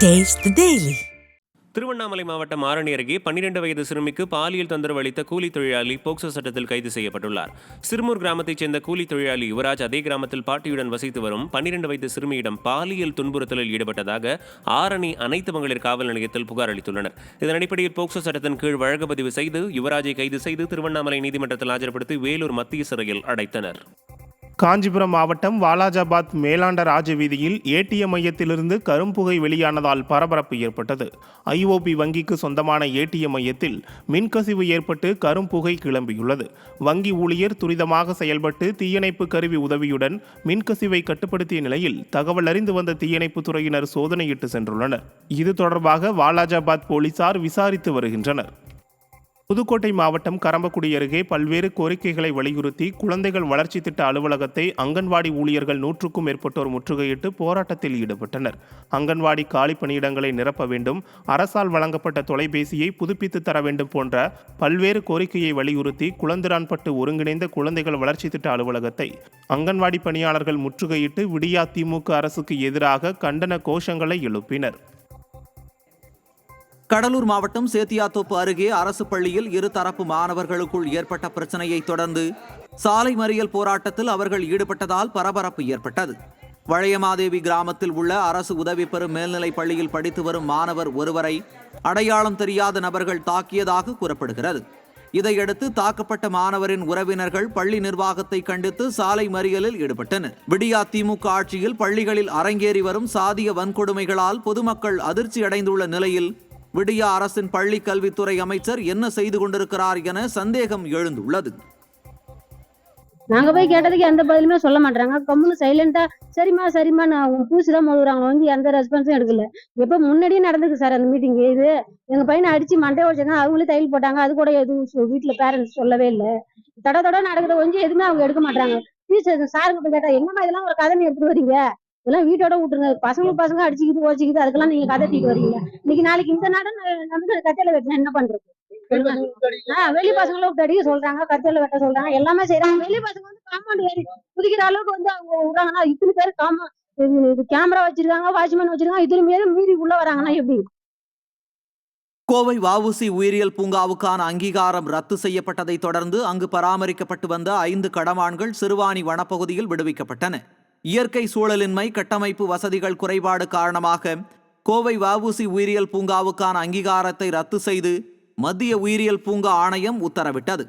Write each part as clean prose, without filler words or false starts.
Taste the Daily. Tiruvannamalai மாவட்டம் ஆரணி அருகே 12 வயது சிறுமிக்கு பாலியல் தொந்தரவு அளித்த கூலி தொழிலாளி போக்சோ சட்டத்தில் கைது செய்யப்பட்டுள்ளார். சிறுமூர் கிராமத்தைச் சேர்ந்த கூலி தொழிலாளி யுவராஜ் அதே கிராமத்தில் பாட்டியுடன் வசித்து வரும் 12 வயது சிறுமியிடம் பாலியல் துன்புறுத்தலில் ஈடுபட்டதாக ஆரணி அனைத்து மகளிர் காவல் நிலையத்தில் புகார் அளித்துள்ளனர். இதன் அடிப்படையில் போக்சோ சட்டத்தின் கீழ் வழக்கு பதிவு செய்து யுவராஜை கைது செய்து திருவண்ணாமலை நீதிமன்றத்தில் ஆஜர்படுத்தி வேலூர் மத்திய சிறையில் அடைத்தனர். காஞ்சிபுரம் மாவட்டம் வாலாஜாபாத் மேலாண்ட ராஜ வீதியில் ஏடிஎம் மையத்திலிருந்து கரும்புகை வெளியானதால் பரபரப்பு ஏற்பட்டது. ஐஓபி வங்கிக்கு சொந்தமான ஏடிஎம் மையத்தில் மின்கசிவு ஏற்பட்டு கரும்புகை கிளம்பியுள்ளது. வங்கி ஊழியர் துரிதமாக செயல்பட்டு தீயணைப்பு கருவி உதவியுடன் மின்கசிவை கட்டுப்படுத்திய நிலையில் தகவல் அறிந்து வந்த தீயணைப்பு துறையினர் சோதனையிட்டு சென்றுள்ளனர். இது தொடர்பாக வாலாஜாபாத் போலீசார் விசாரித்து வருகின்றனர். புதுக்கோட்டை மாவட்டம் கரம்பக்குடி அருகே பல்வேறு கோரிக்கைகளை வலியுறுத்தி குழந்தைகள் வளர்ச்சி திட்ட அலுவலகத்தை அங்கன்வாடி ஊழியர்கள் 100க்கும் மேற்பட்டோர் முற்றுகையிட்டு போராட்டத்தில் ஈடுபட்டனர். அங்கன்வாடி காலி பணியிடங்களை நிரப்ப வேண்டும், அரசால் வழங்கப்பட்ட தொலைபேசியை புதுப்பித்து தர வேண்டும் போன்ற பல்வேறு கோரிக்கையை வலியுறுத்தி குளந்திரான்பட்டு ஒருங்கிணைந்த குழந்தைகள் வளர்ச்சி திட்ட அலுவலகத்தை அங்கன்வாடி பணியாளர்கள் முற்றுகையிட்டு விடியா திமுக அரசுக்கு எதிராக கண்டன கோஷங்களை எழுப்பினர். கடலூர் மாவட்டம் சேத்தியாத்தோப்பு அருகே அரசு பள்ளியில் இருதரப்பு மாணவர்களுக்குள் ஏற்பட்ட பிரச்சனையை தொடர்ந்து சாலை மறியல் போராட்டத்தில் அவர்கள் ஈடுபட்டதால் பரபரப்பு ஏற்பட்டது. வளையமாதேவி கிராமத்தில் உள்ள அரசு உதவி பெறும் மேல்நிலைப் பள்ளியில் படித்து வரும் மாணவர் ஒருவரை அடையாளம் தெரியாத நபர்கள் தாக்கியதாக கூறப்படுகிறது. இதையடுத்து தாக்கப்பட்ட மாணவரின் உறவினர்கள் பள்ளி நிர்வாகத்தை கண்டித்து சாலை மறியலில் ஈடுபட்டனர். விடியா திமுக ஆட்சியில் பள்ளிகளில் அரங்கேறி வரும் சாதிய வன்கொடுமைகளால் பொதுமக்கள் அதிர்ச்சி அடைந்துள்ள நிலையில் விடியா அரசின் பள்ளி கல்வித்துறை அமைச்சர் என்ன செய்து கொண்டிருக்கிறார் என சந்தேகம் எழுந்துள்ளது. நாங்க போய் கேட்டதுக்கு எந்த பதிலுமே சொல்ல மாட்டாங்க. கம்முன்னு சைலண்டா சரிம்மா நான் பூசிதான் மோதுறாங்க, வந்து எந்த ரெஸ்பான்ஸும் எடுக்கல. எப்ப முன்னாடியே நடந்துருக்கு சார் அந்த மீட்டிங். இது எங்க பையனை அடிச்சு மண்டை உடைச்சாங்க, அவங்களே தையல் போட்டாங்க. அது கூட எதுவும் வீட்டுல பேரண்ட்ஸ் சொல்லவே இல்லை. தட நடக்குது கொஞ்சம் எதுவுமே அவங்க எடுக்க மாட்டாங்க. டீச்சர் சாருங்க போய் கேட்டா என்னமா இதெல்லாம் ஒரு கதை எடுத்துட்டு வரீங்க, இதெல்லாம் வீட்டோட விட்டுருங்க, பசங்க அடிச்சுக்கிது ஓச்சிக்குது, அதுக்கெல்லாம் நீங்க கதை தீட்டு வரீங்க. இன்னைக்கு நாளைக்கு இந்த நாடு வந்து கத்தையில வெட்டினா என்ன பண்றது? வெளி பசங்களை விட்டு அடிக்க சொல்றாங்க, கத்தையில வெட்ட சொல்றாங்க, எல்லாமே செய்யறாங்க. வெளி பசங்க வந்து காம்பவுண்ட் ஏறி குதிக்கிற அளவுக்கு வந்து அவங்க விடுறாங்கன்னா இத்தனை பேர் கேமரா வச்சிருக்காங்க, வாட்ச்மேன் வச்சிருக்காங்க, இதுல மீறி உள்ள வராங்கன்னா எப்படி? கோவை வஉசி உயிரியல் பூங்காவுக்கான அங்கீகாரம் ரத்து செய்யப்பட்டதை தொடர்ந்து அங்கு பராமரிக்கப்பட்டு வந்த 5 கடமான்கள் சிறுவாணி வனப்பகுதியில் விடுவிக்கப்பட்டன. இயற்கை சூழலின்மை, கட்டமைப்பு வசதிகள் குறைபாடு காரணமாக கோவை வஉசி உயிரியல் பூங்காவுக்கான அங்கீகாரத்தை ரத்து செய்து மத்திய உயிரியல் பூங்கா ஆணையம் உத்தரவிட்டது.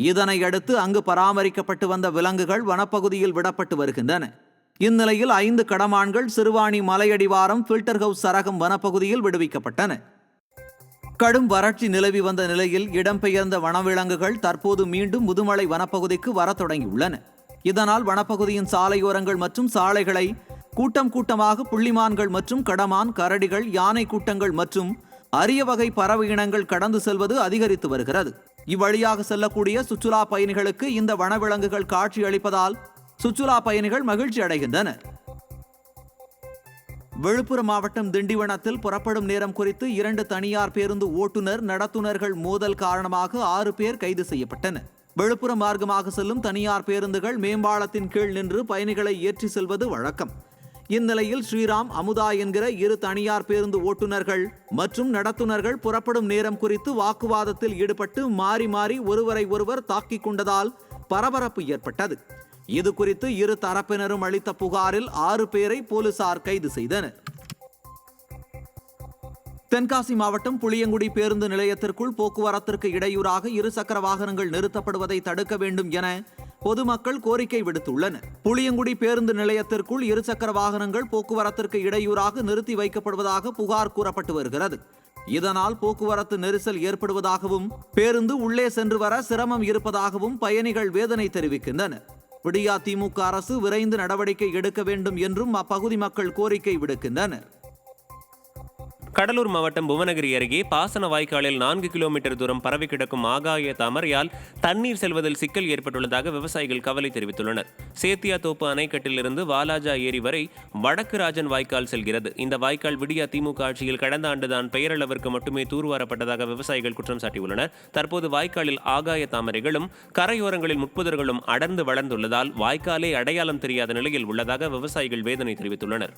இதனையடுத்து அங்கு பராமரிக்கப்பட்டு வந்த விலங்குகள் வனப்பகுதியில் விடப்பட்டு வருகின்றன. இந்நிலையில் 5 கடமான்கள் சிறுவாணி மலையடிவாரம் ஃபில்டர் ஹவுஸ் சரகம் வனப்பகுதியில் விடுவிக்கப்பட்டன. கடும் வறட்சி நிலவி வந்த நிலையில் இடம்பெயர்ந்த வனவிலங்குகள் தற்போது மீண்டும் முதுமலை வனப்பகுதிக்கு வர தொடங்கியுள்ளன. இதனால் வனப்பகுதியின் சாலையோரங்கள் மற்றும் சாலைகளை கூட்டமாக புள்ளிமான்கள் மற்றும் கடமான், கரடிகள், யானை கூட்டங்கள் மற்றும் அரிய வகை பறவை இனங்கள் கடந்து செல்வது அதிகரித்து வருகிறது. இவ்வழியாக செல்லக்கூடிய சுற்றுலா பயணிகளுக்கு இந்த வனவிலங்குகள் காட்சி அளிப்பதால் சுற்றுலா பயணிகள் மகிழ்ச்சி அடைகின்றனர். விழுப்புரம் மாவட்டம் திண்டிவனத்தில் புறப்படும் நேரம் குறித்து 2 தனியார் பேருந்து ஓட்டுநர் நடத்துனர்கள் மோதல் காரணமாக 6 பேர் கைது செய்யப்பட்டனர். விழுப்புரம் மார்க்கமாக செல்லும் தனியார் பேருந்துகள் மேம்பாலத்தின் கீழ் நின்று பயணிகளை ஏற்றி செல்வது வழக்கம். இந்நிலையில் ஸ்ரீராம், அமுதா என்கிற 2 தனியார் பேருந்து ஓட்டுநர்கள் மற்றும் நடத்துனர்கள் புறப்படும் நேரம் குறித்து வாக்குவாதத்தில் ஈடுபட்டு மாறி ஒருவரை ஒருவர் தாக்கிக் கொண்டதால் பரபரப்பு ஏற்பட்டது. இது குறித்து 2 தரப்பினரும் அளித்த புகாரில் 6 பேரை போலீசார் கைது செய்தனர். தென்காசி மாவட்டம் புளியங்குடி பேருந்து நிலையத்திற்குள் போக்குவரத்திற்கு இடையூறாக 2 சக்கர வாகனங்கள் நிறுத்தப்படுவதை தடுக்க வேண்டும் என பொதுமக்கள் கோரிக்கை விடுத்துள்ளனர். புளியங்குடி பேருந்து நிலையத்திற்குள் 2 சக்கர வாகனங்கள் போக்குவரத்திற்கு இடையூறாக நிறுத்தி வைக்கப்படுவதாக புகார் கூறப்பட்டு வருகிறது. இதனால் போக்குவரத்து நெரிசல் ஏற்படுவதாகவும் பேருந்து உள்ளே சென்று வர சிரமம் இருப்பதாகவும் பயணிகள் வேதனை தெரிவிக்கின்றனர். விடியா திமுக அரசு விரைந்து நடவடிக்கை எடுக்க வேண்டும் என்றும் அப்பகுதி மக்கள் கோரிக்கை விடுக்கின்றனர். கடலூர் மாவட்டம் புவனகிரி அருகே பாசன வாய்க்காலில் 4 கிலோமீட்டர் தூரம் பரவி கிடக்கும் ஆகாய தாமரையால் தண்ணீர் செல்வதில் சிக்கல் ஏற்பட்டுள்ளதாக விவசாயிகள் கவலை தெரிவித்துள்ளனர். சேத்தியாத்தோப்பு அணைக்கட்டிலிருந்து வாலாஜா ஏரி வரை வடக்கு ராஜன் வாய்க்கால் செல்கிறது. இந்த வாய்க்கால் விடியா திமுக ஆட்சியில் கடந்த ஆண்டுதான் பெயரளவிற்கு மட்டுமே தூர்வாரப்பட்டதாக விவசாயிகள் குற்றம் சாட்டியுள்ளனர். தற்போது வாய்க்காலில் ஆகாய தாமரைகளும் கரையோரங்களில் முட்புதர்களும் அடர்ந்து வளர்ந்துள்ளதால் வாய்க்காலே அடையாளம் தெரியாத நிலையில் உள்ளதாக விவசாயிகள் வேதனை தெரிவித்துள்ளனர்.